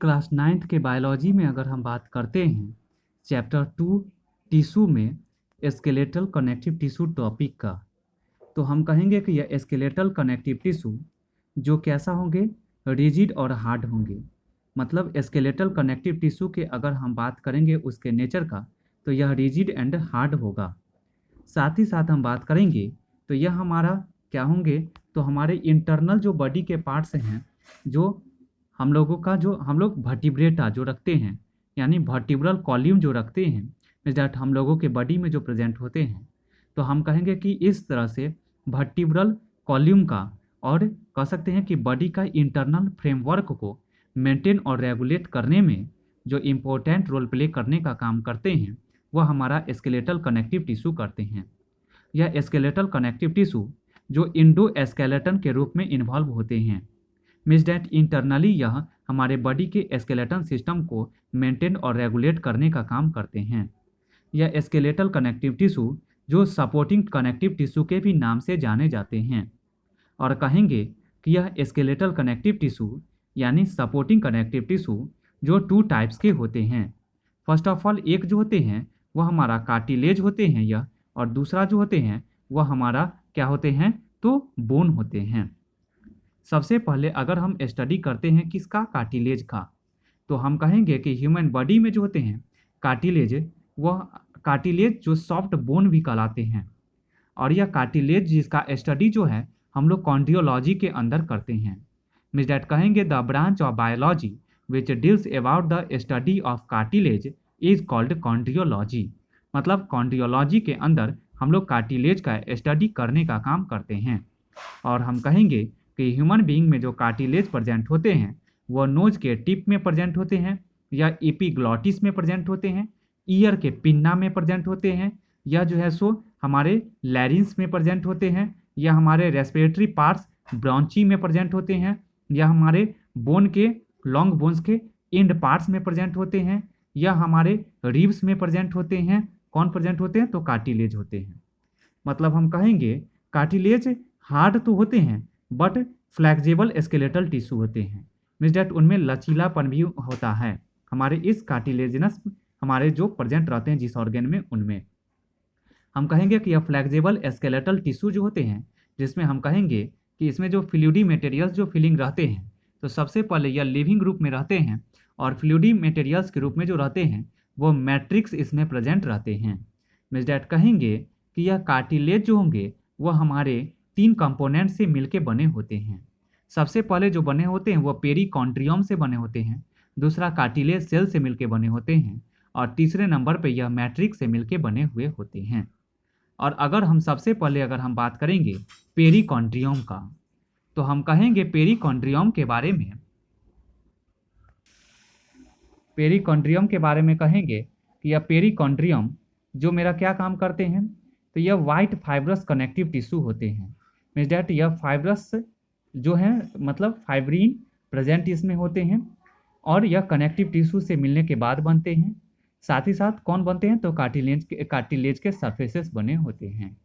Class 9th के biology में अगर हम बात करते हैं चैप्टर 2 टिश्यू में स्केलेटल कनेक्टिव टिश्यू टॉपिक का, तो हम कहेंगे कि यह स्केलेटल कनेक्टिव टिश्यू जो कैसा होंगे, रिजिड और हार्ड होंगे। मतलब स्केलेटल कनेक्टिव टिश्यू के अगर हम बात करेंगे उसके नेचर का, तो यह रिजिड एंड हार्ड होगा। साथ ही साथ हम बात करेंगे तो यह हमारा क्या होंगे, तो हमारे इंटरनल जो बॉडी के पार्ट्स हैं, जो हम लोगों का जो हम लोग वर्टिब्रेटा जो रखते हैं, यानी वर्टिब्रल कॉल्यूम जो रखते हैं, इस दैट हम लोगों के बॉडी में जो प्रेजेंट होते हैं, तो हम कहेंगे कि इस तरह से वर्टिब्रल कॉल्यूम का और कह सकते हैं कि बॉडी का इंटरनल फ्रेमवर्क को मेंटेन और रेगुलेट करने में जो इम्पोर्टेंट रोल प्ले करने का काम करते हैं, वह हमारा स्केलेटल कनेक्टिव टिश्यू करते हैं। यह स्केलेटल कनेक्टिव टिश्यू जो इंडो स्केलेटन के रूप में इन्वॉल्व होते हैं, मीन्स डैट इंटरनली यह हमारे बॉडी के स्केलेटन सिस्टम को मेंटेन और रेगुलेट करने का काम करते हैं। यह स्केलेटल कनेक्टिव टिश्यू जो सपोर्टिंग कनेक्टिव टिश्यू के भी नाम से जाने जाते हैं, और कहेंगे कि यह स्केलेटल कनेक्टिव टिश्यू यानी सपोर्टिंग कनेक्टिव टिश्यू जो 2 टाइप्स के होते हैं। फर्स्ट ऑफ ऑल एक जो होते हैं वह हमारा कार्टिलेज होते हैं यह, और दूसरा जो होते हैं वह हमारा क्या होते हैं, तो बोन होते हैं। सबसे पहले अगर हम स्टडी करते हैं किसका, कार्टिलेज का, तो हम कहेंगे कि ह्यूमन बॉडी में जो होते हैं कार्टिलेज, वह कार्टिलेज जो सॉफ्ट बोन भी कहलाते हैं, और यह कार्टिलेज जिसका स्टडी जो है हम लोग कॉन्ड्रियोलॉजी के अंदर करते हैं। मीन्स डैट कहेंगे the branch of biology which deals about the study of cartilage is called chondrology. मतलब कॉन्ड्रियोलॉजी के अंदर हम लोग कार्टिलेज का स्टडी करने का काम करते हैं। और हम कहेंगे कि ह्यूमन बीइंग में जो कार्टिलेज प्रेजेंट होते हैं वह नोज के टिप में प्रेजेंट होते हैं, या एपिग्लॉटिस में प्रेजेंट होते हैं, ईयर के पिन्ना में प्रेजेंट होते हैं, या जो है सो हमारे लैरिंग्स में प्रेजेंट होते हैं, या हमारे रेस्पिरेटरी पार्ट्स ब्रॉन्ची में प्रेजेंट होते हैं, या हमारे बोन के लॉन्ग बोन्स के एंड पार्ट्स में प्रेजेंट होते हैं, या हमारे रिब्स में प्रेजेंट होते हैं। कौन प्रेजेंट होते हैं, तो कार्टिलेज होते हैं। मतलब हम कहेंगे कार्टिलेज हार्ड तो होते हैं बट फ्लैक्सिबल स्केलेटल टिश्यू होते हैं, मीन्स डैट उनमें लचीलापन भी होता है हमारे इस कार्टिलेजिनस हमारे जो प्रेजेंट रहते हैं जिस ऑर्गन में, उनमें हम कहेंगे कि यह फ्लैक्सिबल स्केलेटल टिश्यू जो होते हैं, जिसमें हम कहेंगे कि इसमें जो फ्लूइडी मटेरियल्स जो फिलिंग रहते हैं, तो सबसे पहले यह लिविंग ग्रुप में रहते हैं, और फ्लूइडी मटेरियल्स के रूप में जो रहते हैं वो मैट्रिक्स इसमें प्रेजेंट रहते हैं। मीन्स डैट कहेंगे कि यह कार्टिलेज जो होंगे वह हमारे 3 कंपोनेंट से मिलके बने होते हैं। सबसे पहले जो बने होते हैं वह पेरिकॉन्ड्रियम से बने होते हैं, दूसरा कार्टिलेज सेल से मिलके बने होते हैं, और तीसरे नंबर पे यह मैट्रिक्स से मिलके बने हुए होते हैं। और अगर हम सबसे पहले अगर हम बात करेंगे पेरिकॉन्ड्रियम का, तो हम कहेंगे पेरिकॉन्ड्रियम के बारे में, पेरिकॉन्ड्रियम के बारे में कहेंगे कि यह पेरिकॉन्ड्रियम जो मेरा क्या काम करते हैं, तो यह वाइट फाइब्रस कनेक्टिव टिश्यू होते हैं। मीन्स डैट यह फाइब्रस जो है मतलब फाइब्रिन प्रेजेंट इसमें होते हैं, और यह कनेक्टिव टिश्यू से मिलने के बाद बनते हैं। साथ ही साथ कौन बनते हैं, तो कार्टिलेज के सरफेसेस बने होते हैं।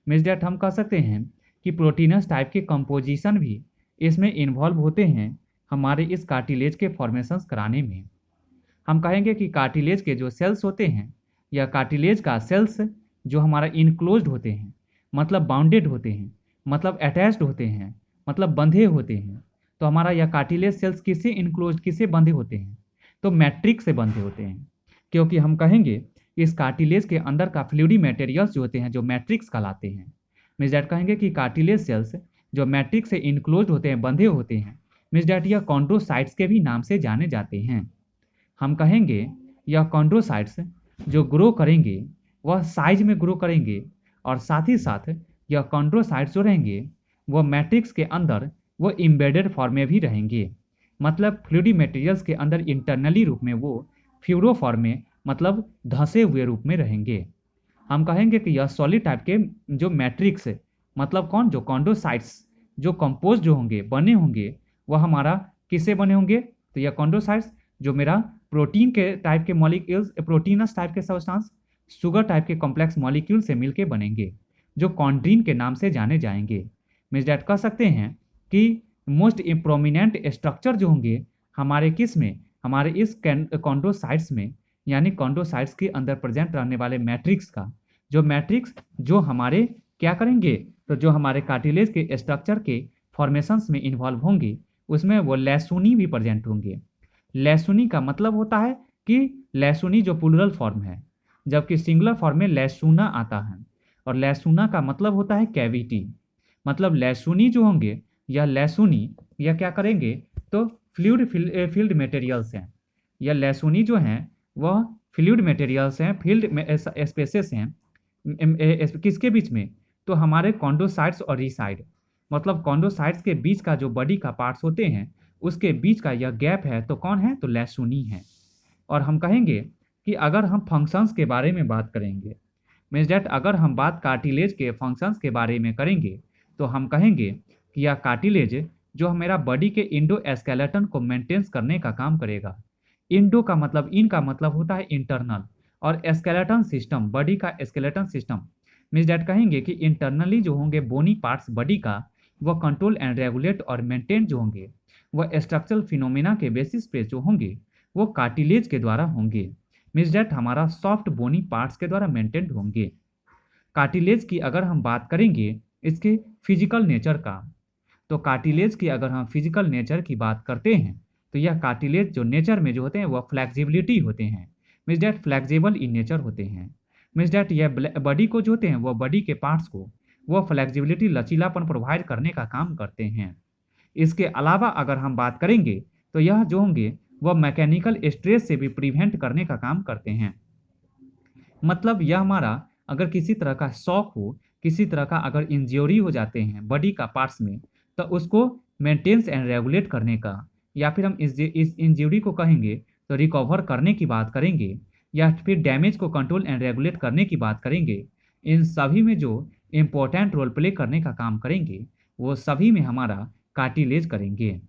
मीन्स डैट हम कह सकते हैं कि प्रोटीनस टाइप के कंपोजिशन भी इसमें इन्वॉल्व होते हैं हमारे इस कार्टिलेज के फॉर्मेशंस कराने में। हम कहेंगे कि कार्टिलेज के जो सेल्स होते हैं, या कार्टिलेज का सेल्स जो हमारा इनक्लोज्ड होते हैं, मतलब बाउंडेड होते हैं, मतलब अटैच्ड होते हैं, मतलब बंधे होते हैं। तो हमारा यह कार्टिलेज सेल्स किससे इनक्लोज्ड, किससे बंधे होते हैं, तो मैट्रिक्स से बंधे होते हैं। क्योंकि हम कहेंगे इस कार्टिलेज के अंदर का फ्लूइडी मटेरियल्स जो होते हैं जो मैट्रिक्स कहलाते हैं। मीन्स डैट कहेंगे कि कार्टिलेज सेल्स जो मैट्रिक्स से इनक्लोज्ड होते हैं, बंधे होते हैं, मीन्स डैट यह कॉन्ड्रोसाइट्स के भी नाम से जाने जाते हैं। हम कहेंगे यह कॉन्ड्रोसाइट्स जो ग्रो करेंगे वह साइज में ग्रो करेंगे, और साथ ही साथ यह कॉन्ड्रोसाइट्स जो रहेंगे वह मैट्रिक्स के अंदर वो इम्बेडेड फॉर्म में भी रहेंगे। मतलब फ्लूइडी मटेरियल्स के अंदर इंटरनली रूप में वो फ्यूरो फॉर्म में, मतलब धंसे हुए रूप में रहेंगे। हम कहेंगे कि यह सॉलिड टाइप के जो मैट्रिक्स मतलब कौन, जो कॉन्ड्रोसाइट्स जो कंपोज जो होंगे, बने होंगे, वह हमारा किससे बने होंगे, तो यह कॉन्ड्रोसाइट्स जो मेरा प्रोटीन के टाइप के मॉलिक्यूल्स, प्रोटीनस टाइप के सब्सटेंस, शुगर टाइप के कॉम्प्लेक्स मॉलिक्यूल से मिलके बनेंगे, जो कॉन्ड्रीन के नाम से जाने जाएंगे। मीन्स डैट कह सकते हैं कि मोस्ट प्रोमिनेंट स्ट्रक्चर जो होंगे हमारे किस में, हमारे इस कॉन्ड्रोसाइट्स में यानी कॉन्ड्रोसाइट्स के अंदर प्रेजेंट रहने वाले मैट्रिक्स का जो मैट्रिक्स जो हमारे क्या करेंगे, तो जो हमारे कार्टिलेज के स्ट्रक्चर के फॉर्मेशंस में इन्वॉल्व होंगे उसमें वो लैसुनी भी प्रेजेंट होंगे। लैसुनी का मतलब होता है कि लैसुनी जो प्लूरल फॉर्म है, जबकि सिंगुलर फॉर्म में लैसुना आता है, और लैसुना का मतलब होता है कैविटी। मतलब लैसुनी जो होंगे या लैसुनी या क्या करेंगे, तो फ्लूइड फील्ड मटेरियल्स हैं, या लैसुनी जो हैं वह फ्लूइड मटेरियल्स हैं, फील्ड स्पेसेस हैं किसके बीच में, तो हमारे कॉन्डोसाइट्स और रिसाइड, मतलब कॉन्डोसाइट्स के बीच का जो बॉडी का पार्ट्स होते हैं उसके बीच का यह गैप है, तो कौन है, तो लैसुनी है। और हम कहेंगे कि अगर हम फंक्शंस के बारे में बात करेंगे, मीन्स डैट अगर हम बात कार्टिलेज के फंक्शंस के बारे में करेंगे तो हम कहेंगे कि यह कार्टिलेज जो हमारा बॉडी के इंडो स्केलेटन को मेंटेन्स करने का काम करेगा। इंडो का मतलब, इन का मतलब होता है इंटरनल, और स्केलेटन सिस्टम, बॉडी का स्केलेटन सिस्टम, मीन्स डैट कहेंगे कि इंटरनली जो होंगे बोनी पार्ट्स बॉडी का वह कंट्रोल एंड रेगुलेट और मेंटेन जो होंगे वह स्ट्रक्चरल फिनोमिना के बेसिस पे जो होंगे वो कार्टिलेज के द्वारा होंगे, मीन्स डैट हमारा सॉफ्ट बोनी पार्ट्स के द्वारा मेंटेन होंगे। कार्टिलेज की अगर हम बात करेंगे इसके फिजिकल नेचर का, तो कार्टिलेज की अगर हम फिजिकल नेचर की बात करते हैं तो यह कार्टिलेज जो नेचर में जो होते हैं वह फ्लेक्सिबिलिटी होते हैं, means that flexible in nature होते हैं। मीन्स डैट यह बॉडी को जो होते हैं वह बॉडी के पार्ट्स को वह फ्लेक्सिबिलिटी लचीलापन प्रोवाइड करने का काम करते हैं। इसके अलावा अगर हम बात करेंगे तो यह जो होंगे वह मैकेनिकल स्ट्रेस से भी प्रिवेंट करने का काम करते हैं। मतलब यह हमारा अगर किसी तरह का शॉक हो, किसी तरह का अगर इंजरी हो जाते हैं बॉडी का पार्ट्स में, तो उसको मेंटेन्स एंड रेगुलेट करने का, या फिर हम इस इंजरी को कहेंगे तो रिकवर करने की बात करेंगे, या फिर डैमेज को कंट्रोल एंड रेगुलेट करने की बात करेंगे। इन सभी में जो इम्पोर्टेंट रोल प्ले करने का काम करेंगे वो सभी में हमारा कार्टिलेज करेंगे।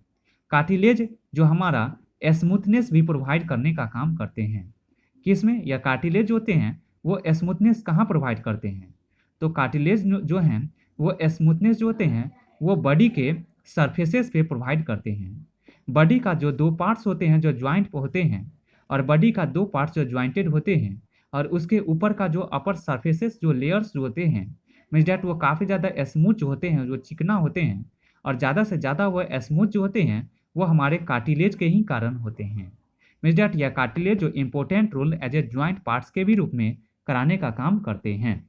कार्टिलेज जो हमारा स्मूथनेस भी प्रोवाइड करने का काम करते हैं। किसमें, या कार्टिलेज होते हैं वो स्मूथनेस कहाँ प्रोवाइड करते हैं, तो कार्टिलेज जो हैं वो स्मूथनेस जो होते हैं वो बॉडी के सरफेसेस पे प्रोवाइड करते हैं। बॉडी का जो दो पार्ट्स होते हैं जो ज्वाइंट होते हैं, और बॉडी का दो पार्ट्स जो ज्वाइंटेड होते हैं, और उसके ऊपर का जो अपर सरफेसेस जो लेयर्स जो होते हैं, मीन्स डैट वो काफ़ी ज़्यादा स्मूथ जो होते हैं, जो चिकना होते हैं, और ज़्यादा से ज़्यादा वह स्मूथ जो होते हैं वो हमारे कार्टिलेज के ही कारण होते हैं। मीन्स डैट यह कार्टिलेज जो important role as a joint parts के भी रूप में कराने का काम करते हैं।